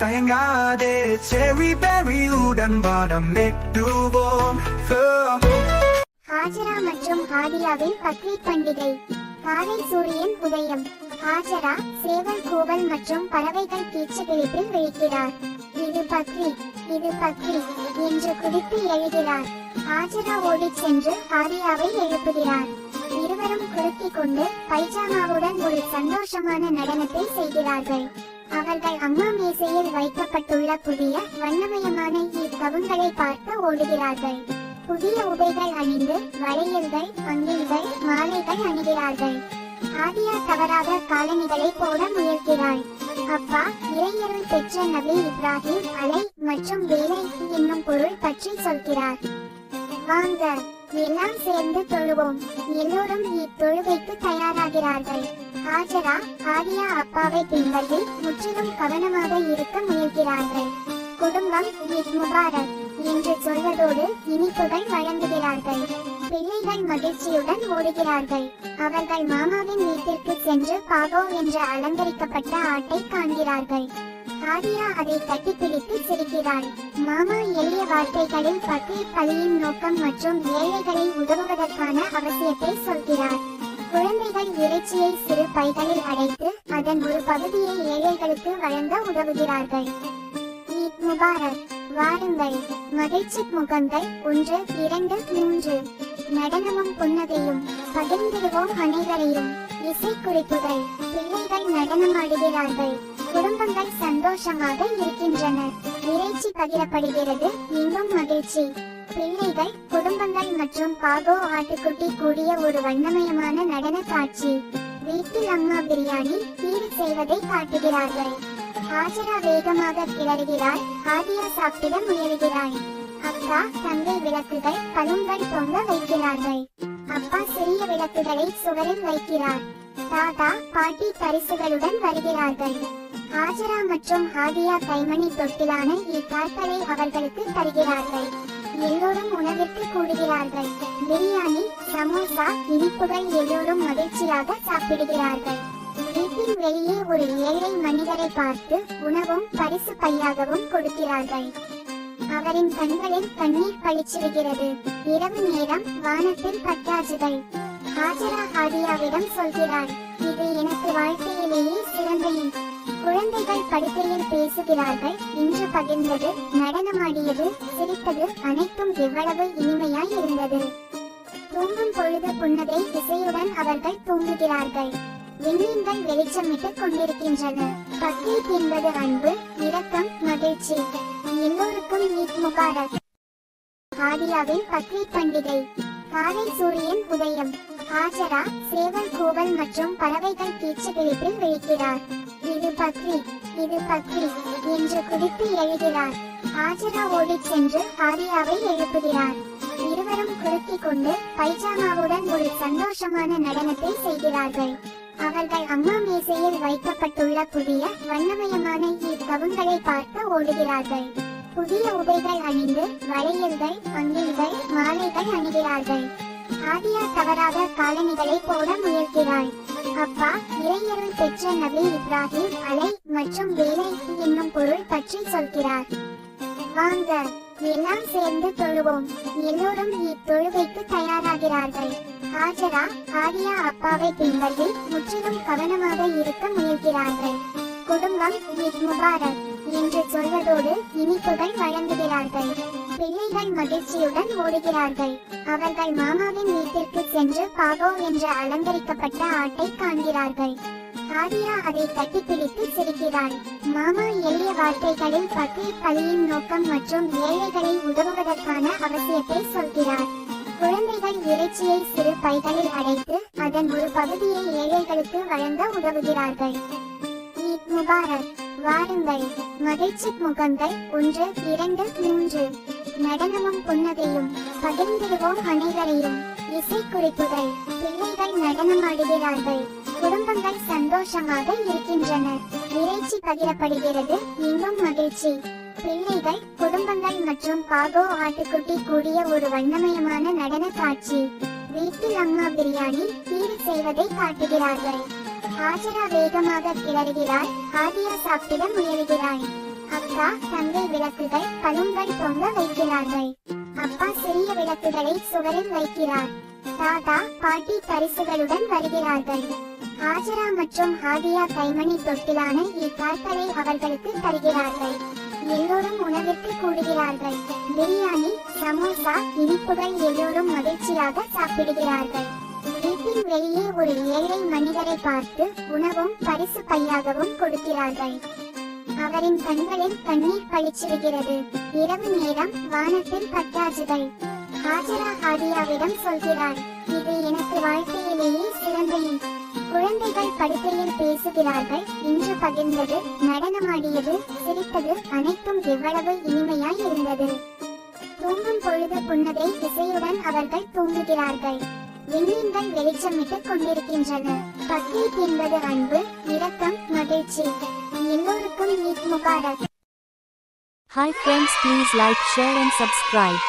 தயங்காதே செரி பெரி உடன்பாடம் நெட்டுவோம். ஹாஜரா மற்றும் ஹாதியாவின் பக்ரீத் பண்டிகை. காலை சூரியன் உதயம். ஹாஜரா சேவல் கூவல் மற்றும் பறவைகள் கீச்சு கிழிப்பில் விழிக்கிறார். இது பக்ரீத், இது பக்ரீத் என்று குதித்து எழுகிறார். ஹாஜரா ஓடிச் சென்று ஹாதியாவை எழுப்புகிறார். இருவரும் குலுக்கிக் கொண்டு பைஜாமாவுடன் ஒரு சந்தோஷமான நடனத்தை செய்கிறார்கள். அவர்கள் அம்மா மேசையில் வைக்கப்பட்டுள்ள புதிய வண்ணமயமான கவுன்களை பார்த்து ஓடுகிறார்கள். புதிய உடைகள் அணிந்து வளையல்கள், அங்கில்கள், மாலைகள் அணிகிறார்கள். ஹாதியா தவறாக காலணிகளை போட முயல்கிறாள். அப்பா, இறையருள் பெற்ற நபி இப்ராஹிம் அலை மற்றும் வேலை என்னும் பொருள் பற்றி சொல்கிறார். வாங்க எல்லாம் சேர்ந்து தொழுவோம். எல்லோரும் தொழுகைக்கு தயாராகிறார்கள். ஹாஜரா ஹாதியா அப்பாவை பின்பற்றி முற்றிலும் கவனமாக இருக்க முயல்கிறார்கள். குடும்பம் ஈத் முபாரக் என்று சொல்வதோடு இனிப்புகள் வழங்குகிறார்கள். பிள்ளைகள் மகிழ்ச்சியுடன் ஓடுகிறார்கள். அவர்கள் மாமாவின் வீட்டிற்கு சென்று பாகோ என்ற அலங்கரிக்கப்பட்ட ஆட்டை காண்கிறார்கள். ஹாதியா அதை கட்டிப்பிடித்து சிரிக்கிறாள். மாமா எளிய வார்த்தைகளில் பக்ரீத் பலியின் நோக்கம் மற்றும் ஏழைகளை உதவுவதற்கான அவசியத்தை சொல்கிறார். குழந்தைகள் இறைச்சியை சிறு பைகளில் அடைத்து அதன் ஒரு பகுதியை ஏழைகளுக்கு வழங்க உதவுகிறார்கள். ஈத் முபாரக். வாருங்கள், மகிழ்ச்சி முகங்கள் 1, 2, 3. நடனமும் புன்னகையும். பகிர்ந்திடுவோம் அனைவரையும். இசை குறிப்புகள். பிள்ளைகள் நடனமாடுகிறார்கள். குடும்பங்கள் சந்தோஷமாக இருக்கின்றன. இறைச்சி பகிரப்படுகிறது. இன்னும் மகிழ்ச்சி. பிள்ளைகள், குடும்பங்கள் மற்றும் பாகோ ஆட்டுக்குட்டி கூடிய ஒரு வண்ணமயமான நடன காட்சி. வீட்டில் அம்மா பிரியாணி தீடு செய்வதை காட்டுகிறார்கள். ஹாஜரா வேகமாக கிளறுகிறாள். ஹாதியா சாப்பிட முயல்கிறாள். அக்கா, தங்கை விளக்குகள் பலூன்கள் தொங்க வைக்கிறார்கள். அப்பா சிறிய விளக்குகளை சுவரில் வைக்கிறார். தாத்தா, பாட்டி பரிசுகளுடன் வருகிறார்கள். ஹாஜரா மற்றும் ஹாதியா கைமணி தொட்டிலான இக்கார்களை அவர்களுக்கு தருகிறார்கள். எல்லோரும் உணவிற்கு கூடுகிறார்கள். பிரியாணி, சமோசா, இனிப்புகள் எல்லோரும் மகிழ்ச்சியாக சாப்பிடுகிறார்கள். வீட்டின் வெளியே ஒரு ஏழை மனிதரை பார்த்து உணவும் பரிசு பையாகவும் கொடுக்கிறார்கள். அவரின் கண்களில் கண்ணீர் பளிச்சிடுகிறது. இரவு நேரம், வானத்தில் பட்டாசுகள். ஹாஜரா ஹாதியாவிடம் சொல்கிறார், இது எனக்கு வாழ்க்கையிலேயே சிறந்த. குழந்தைகள் படுக்கையில் பேசுகிறார்கள். இன்று பகிர்ந்தது, நடனமாடியது, சிரித்தது அனைத்தும் எவ்வளவு இனிமையாய் இருந்தது. தூங்கும் பொழுது புன்னகை இசையுடன் அவர்கள் தூங்குகிறார்கள். விண்மீன்கள் வெளிச்சமிட்டுக் கொண்டிருக்கின்றன. பக்ரீத் என்பது அன்பு, இரக்கம், மகிழ்ச்சி. எல்லோருக்கும் ஈத் முபாரக். ஹாதியாவின் பக்ரீத் பண்டிகை. காலை சூரியன் உதயம். ஹாஜரா சேவல் கூவல் மற்றும் பறவைகள் கீச்சு கிழிப்பில் விழிக்கிறார். இது பக்ரீத், இது பக்ரீத் என்று குதித்து எழுகிறார். ஹாஜரா ஓடிச் சென்று ஹாதியாவை எழுப்புகிறார். இருவரும் குலுக்கிக் கொண்டு பைஜாமாவுடன் ஒரு சந்தோஷமான நடனத்தை செய்கிறார்கள். அவர்கள் அம்மா மேசையில் வைக்கப்பட்டுள்ள புதிய வண்ணமயமான கவுன்களை பார்த்து ஓடுகிறார்கள். புதிய உடைகள் அணிந்து வளையல்கள், அங்கில்கள், மாலைகள் அணிகிறார்கள். ஹாதியா தவறாக காலணிகளை போட முயல்கிறாள். அப்பா, இறையருள் பெற்ற நபி இப்ராஹிம் அலை மற்றும் வேலை என்னும் பொருள் பற்றி சொல்கிறார். வாங்க எல்லாம் சேர்ந்து தொழுவோம். எல்லோரும் தொழுகைக்கு தயாராகிறார்கள். ஹாஜரா ஹாதியா அப்பாவை பின்பற்றி முற்றிலும் கவனமாக இருக்க முயல்கிறார்கள். குடும்பம் ஈத் முபாரக் என்று சொல்வதோடு இனிப்புகள் வழங்குகிறார்கள். பிள்ளைகள் மகிழ்ச்சியுடன் ஓடுகிறார்கள். அவர்கள் மாமாவின் வீட்டிற்கு சென்று பாகோ என்ற அலங்கரிக்கப்பட்ட ஆட்டை காண்கிறார்கள். ஹாதியா அதை கட்டிப்பிடித்து சிரிக்கிறாள். மாமா எளிய வார்த்தைகளில் பக்ரீத் பலியின் நோக்கம் மற்றும் ஏழைகளை உதவுவதற்கான அவசியத்தை சொல்கிறார். குழந்தைகள் இறைச்சியை சிறு பைகளில் அடைத்து அதன் ஒரு பகுதியை ஏழைகளுக்கு வழங்க உதவுகிறார்கள். ஈத் முபாரக். வாருங்கள், மகிழ்ச்சி முகங்கள் 1, 2, 3. நடனமும் புன்னகையும். பகிர்ந்திடுவோம் அனைவரையும். இசை குறிப்புகள். பிள்ளைகள் நடனமாடுகிறார்கள். குடும்பங்கள் சந்தோஷமாக இருக்கின்றன. இறைச்சி பகிரப்படுகிறது. இன்னும் மகிழ்ச்சி. பிள்ளைகள், குடும்பங்கள் மற்றும் பாகோ ஆட்டுக்குட்டி கூடிய ஒரு வண்ணமயமான நடன காட்சி. வீட்டில் அம்மா பிரியாணி தீடு செய்வதை காட்டுகிறார்கள். ஹாஜரா வேகமாக கிளறுகிறாள். ஹாதியா சாப்பிட முயல்கிறாள். அக்கா தங்கை விளக்குகள் பலூன்கள் தொங்க வைக்கிறார்கள். அப்பா சிறிய விளக்குகளை சுவரில் வைக்கிறார். தாத்தா பாட்டி பரிசுகளுடன் வருகிறார்கள். ஹாஜரா மற்றும் ஹாதியா கைமணி தொட்டிலான இக்கார்களை அவர்களுக்கு தருகிறார்கள். எல்லோரும் உணவிற்கு கூடுகிறார்கள். பிரியாணி, சமோசா, இனிப்புகள் எல்லோரும் மகிழ்ச்சியாக சாப்பிடுகிறார்கள். வீட்டின் வெளியே ஒரு ஏழை மனிதரை பார்த்து உணவும் பரிசு பையாகவும் கொடுக்கிறார்கள். அவரின் கண்களில் கண்ணீர் பளிச்சிடுகிறது. இரவு நேரம், வானத்தில் பட்டாசுகள். ஹாஜரா ஹாதியாவிடம் சொல்கிறார், இது எனக்கு வாழ்க்கையிலேயே சிறந்த ஈத். குழந்தைகள் படுக்கையில் பேசுகிறார்கள். இன்று பகிர்ந்தது, நடனமாடியது, சிரித்தது அனைத்தும் எவ்வளவு இனிமையாய் இருந்தது. தூங்கும் பொழுது புன்னகை இசையுடன் அவர்கள் தூங்குகிறார்கள். விண்மீன்கள் வெளிச்சமிட்டுக் கொண்டிருக்கின்றன. பக்ரீத் என்பது அன்பு, இரக்கம், மகிழ்ச்சி. எல்லோருக்கும் Eid Mubarak. Hi friends, please like, share and subscribe.